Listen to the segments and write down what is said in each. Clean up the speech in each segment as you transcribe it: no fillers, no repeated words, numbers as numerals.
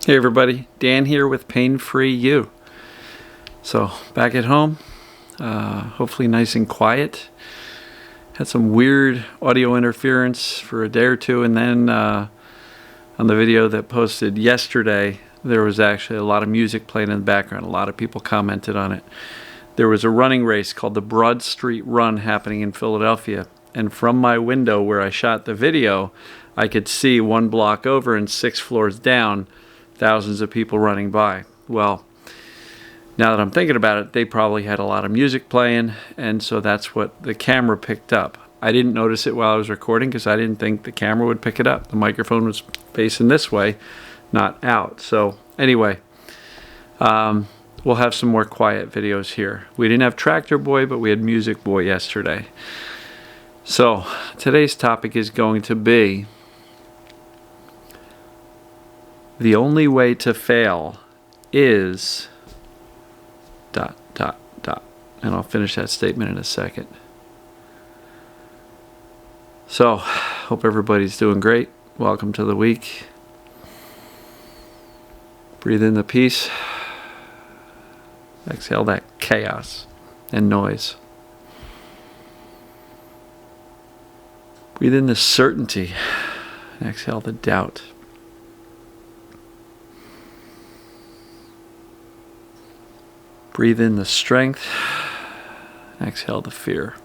Hey everybody, Dan here with Pain Free You. So back at home, hopefully nice and quiet. Had some weird audio interference for a day or two, and then on the video that posted yesterday, there was actually a lot of music playing in the background. A lot of people commented on it. There was a running race called the Broad Street Run happening in Philadelphia, and from my window where I shot the video, I could see one block over and 6 floors down, thousands of people running by. Well, now that I'm thinking about it, they probably had a lot of music playing, and so that's what the camera picked up. I didn't notice it while I was recording because I didn't think the camera would pick it up. The microphone was facing this way, not out. So anyway, we'll have some more quiet videos here. We didn't have Tractor Boy, but we had Music Boy yesterday. So today's topic is going to be the only way to fail is ... And I'll finish that statement in a second. So, hope everybody's doing great. Welcome to the week. Breathe in the peace. Exhale that chaos and noise. Breathe in the certainty. Exhale the doubt. Breathe in the strength. Exhale the fear.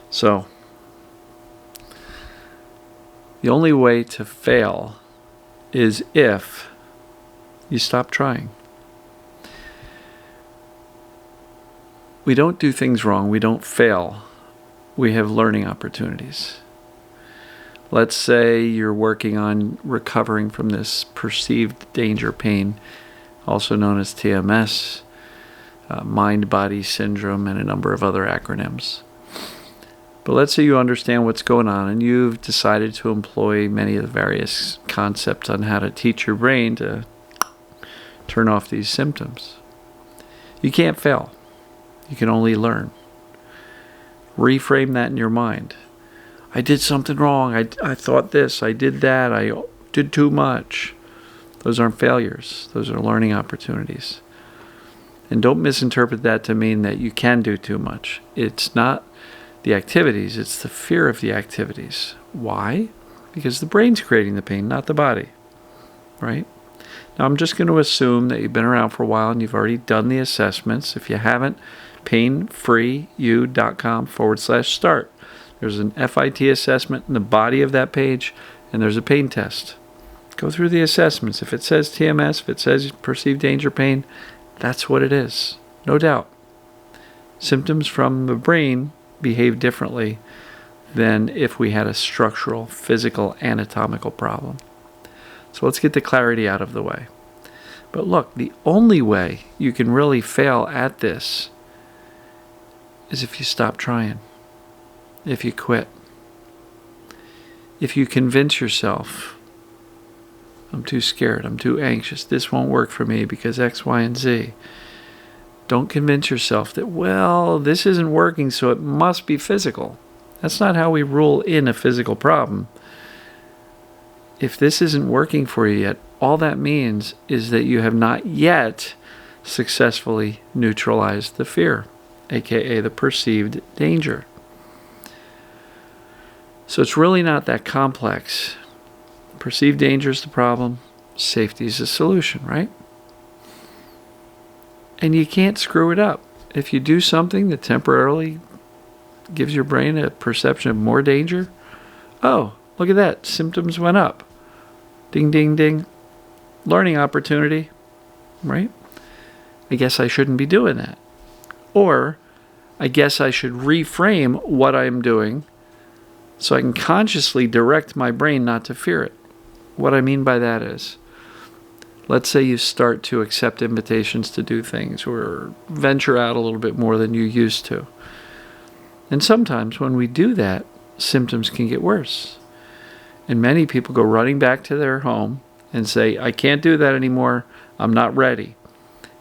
So, the only way to fail is if you stop trying. We don't do things wrong. We don't fail. We have learning opportunities. Let's say you're working on recovering from this perceived danger pain, also known as TMS, mind-body syndrome, and a number of other acronyms. But let's say you understand what's going on and you've decided to employ many of the various concepts on how to teach your brain to turn off these symptoms. You can't fail. You can only learn. Reframe that in your mind. I did something wrong. I thought this. I did that. I did too much. Those aren't failures. Those are learning opportunities. And don't misinterpret that to mean that you can do too much. It's not the activities, it's the fear of the activities. Why? Because the brain's creating the pain, not the body. Right? Now I'm just going to assume that you've been around for a while and you've already done the assessments. If you haven't, painfreeyou.com/start. There's an FIT assessment in the body of that page, and there's a pain test. Go through the assessments. If it says TMS, if it says perceived danger pain, that's what it is. No doubt. Symptoms from the brain behave differently than if we had a structural, physical, anatomical problem. So let's get the clarity out of the way. But look, the only way you can really fail at this is if you stop trying. If you quit. If you convince yourself, I'm too scared, I'm too anxious, this won't work for me because X, Y, and Z. Don't convince yourself that, well, this isn't working, so it must be physical. That's not how we rule in a physical problem. If this isn't working for you yet, all that means is that you have not yet successfully neutralized the fear, aka the perceived danger. So it's really not that complex. Perceived danger is the problem. Safety is the solution, right? And you can't screw it up. If you do something that temporarily gives your brain a perception of more danger, oh, look at that. Symptoms went up. Ding, ding, ding. Learning opportunity, right? I guess I shouldn't be doing that. Or I guess I should reframe what I'm doing so I can consciously direct my brain not to fear it. What I mean by that is, let's say you start to accept invitations to do things or venture out a little bit more than you used to. And sometimes when we do that, symptoms can get worse. And many people go running back to their home and say, I can't do that anymore. I'm not ready.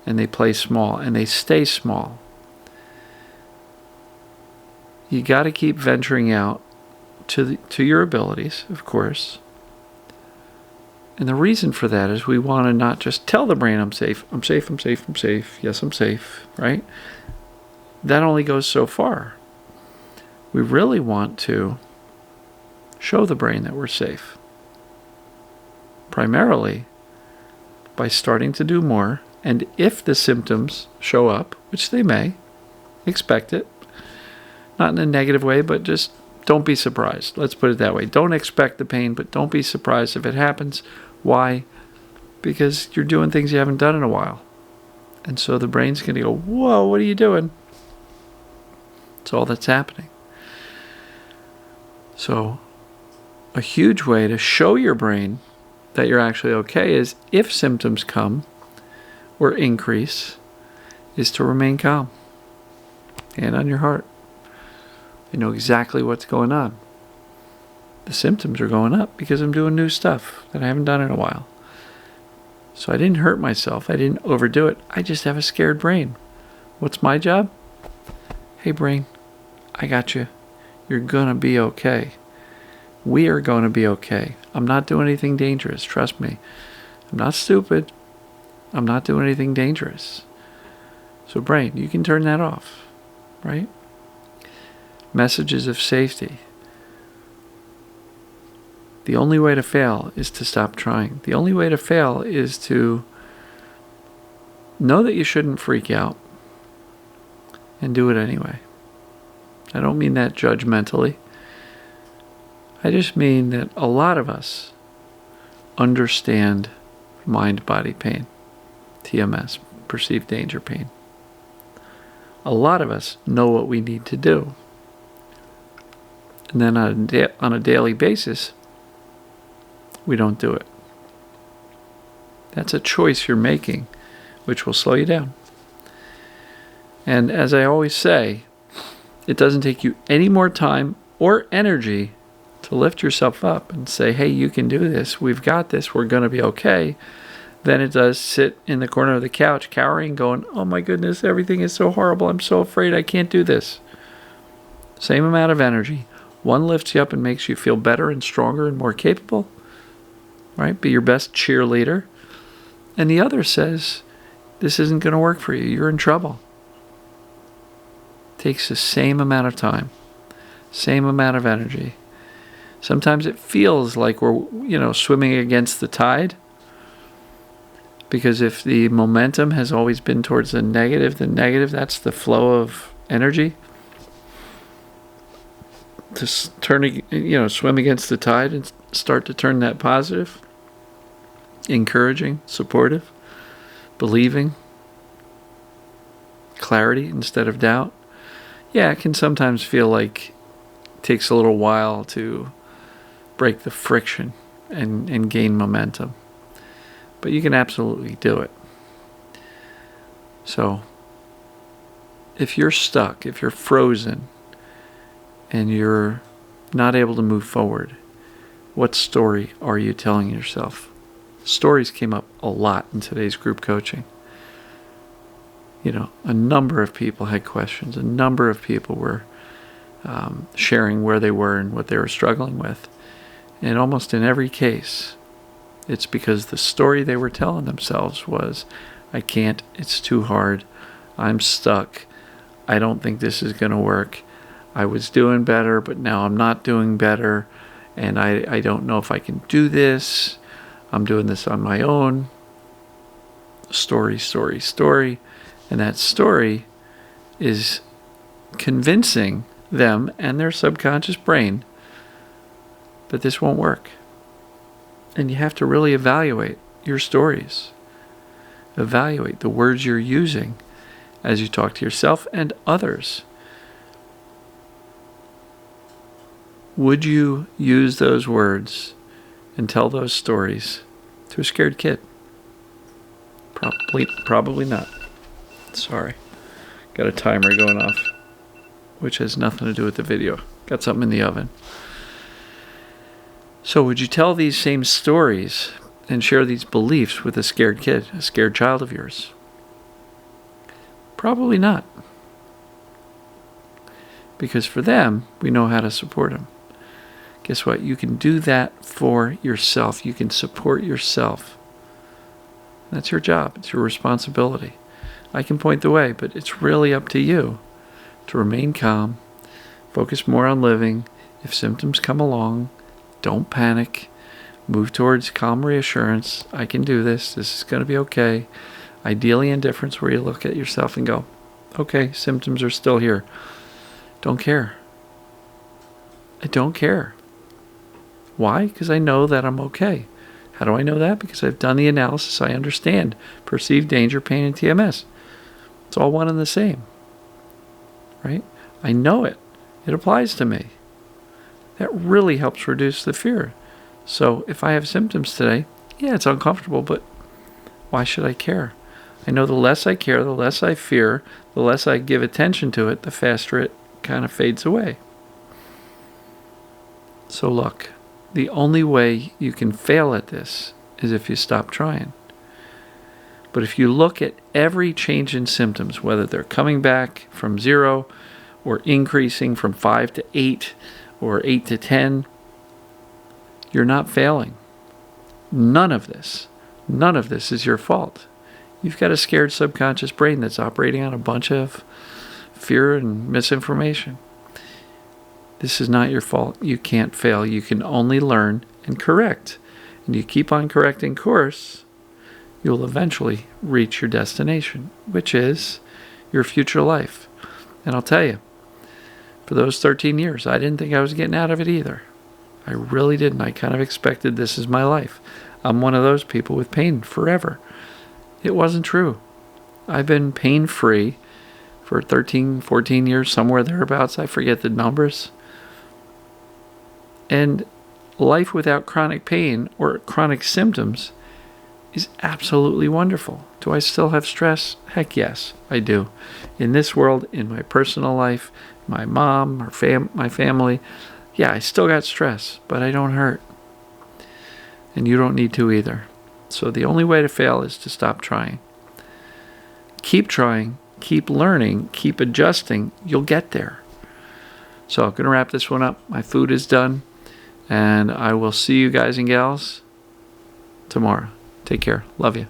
And they play small and they stay small. You got to keep venturing out to your abilities, of course. And the reason for that is we want to not just tell the brain, I'm safe, I'm safe, I'm safe, I'm safe. Yes, I'm safe, right? That only goes so far. We really want to show the brain that we're safe. Primarily by starting to do more. And if the symptoms show up, which they may, expect it. Not in a negative way, but just don't be surprised. Let's put it that way. Don't expect the pain, but don't be surprised if it happens. Why? Because you're doing things you haven't done in a while. And so the brain's going to go, whoa, what are you doing? That's all that's happening. So a huge way to show your brain that you're actually okay is if symptoms come or increase, is to remain calm. Hand on your heart. You know exactly what's going on. The symptoms are going up because I'm doing new stuff that I haven't done in a while. So I didn't hurt myself. I didn't overdo it. I just have a scared brain. What's my job? Hey, brain, I got you. You're going to be okay. We are going to be okay. I'm not doing anything dangerous. Trust me. I'm not stupid. I'm not doing anything dangerous. So brain, you can turn that off, right? Messages of safety. The only way to fail is to stop trying. The only way to fail is to know that you shouldn't freak out and do it anyway. I don't mean that judgmentally. I just mean that a lot of us understand mind-body pain, TMS, perceived danger pain. A lot of us know what we need to do. And then on a daily basis, we don't do it. That's a choice you're making, which will slow you down. And as I always say, it doesn't take you any more time or energy to lift yourself up and say, hey, you can do this. We've got this. We're going to be okay. Than it does sit in the corner of the couch cowering, going, oh my goodness, everything is so horrible. I'm so afraid I can't do this. Same amount of energy. One lifts you up and makes you feel better and stronger and more capable. Right? Be your best cheerleader. And the other says, this isn't going to work for you. You're in trouble. Takes the same amount of time, same amount of energy. Sometimes it feels like we're, swimming against the tide. Because if the momentum has always been towards the negative, that's the flow of energy. To swim against the tide and start to turn that positive, encouraging, supportive, believing, clarity instead of doubt. Yeah, it can sometimes feel like it takes a little while to break the friction and gain momentum. But you can absolutely do it. So, if you're stuck, if you're frozen, and you're not able to move forward, what story are you telling yourself? Stories came up a lot in today's group coaching. A number of people had questions. A number of people were sharing where they were and what they were struggling with. And almost in every case, it's because the story they were telling themselves was, I can't, it's too hard, I'm stuck, I don't think this is going to work, I was doing better, but now I'm not doing better, and I don't know if I can do this, I'm doing this on my own. Story, story, story. And that story is convincing them and their subconscious brain that this won't work. And you have to really evaluate your stories. Evaluate the words you're using as you talk to yourself and others. Would you use those words and tell those stories to a scared kid? Probably not. Sorry. Got a timer going off, which has nothing to do with the video. Got something in the oven. So would you tell these same stories and share these beliefs with a scared kid, a scared child of yours? Probably not. Because for them, we know how to support them. guess what? You can do that for yourself. You can support yourself. That's your job. It's your responsibility. I can point the way, but it's really up to you to remain calm, focus more on living. If symptoms come along, don't panic. Move towards calm reassurance. I can do this. This is going to be okay. Ideally indifference, where you look at yourself and go, okay, symptoms are still here. Don't care. I don't care. Why? Because I know that I'm okay. How do I know that? Because I've done the analysis. I understand perceived danger, pain, and TMS. It's all one and the same. Right? I know it. It applies to me. That really helps reduce the fear. So if I have symptoms today, yeah, it's uncomfortable, but why should I care? I know the less I care, the less I fear, the less I give attention to it, the faster it kind of fades away. So look, the only way you can fail at this is if you stop trying. But if you look at every change in symptoms, whether they're coming back from 0 or increasing from 5 to 8 or 8 to 10, you're not failing. None of this is your fault. You've got a scared subconscious brain that's operating on a bunch of fear and misinformation. This is not your fault. You can't fail. You can only learn and correct. And you keep on correcting course, you'll eventually reach your destination, which is your future life. And I'll tell you, for those 13 years, I didn't think I was getting out of it either. I really didn't. I kind of expected this is my life. I'm one of those people with pain forever. It wasn't true. I've been pain-free for 13, 14 years, somewhere thereabouts. I forget the numbers. And life without chronic pain or chronic symptoms is absolutely wonderful. Do I still have stress? Heck yes, I do. In this world, in my personal life, my mom, my family, yeah, I still got stress, but I don't hurt. And you don't need to either. So the only way to fail is to stop trying. Keep trying, keep learning, keep adjusting. You'll get there. So I'm going to wrap this one up. My food is done. And I will see you guys and gals tomorrow. Take care. Love you.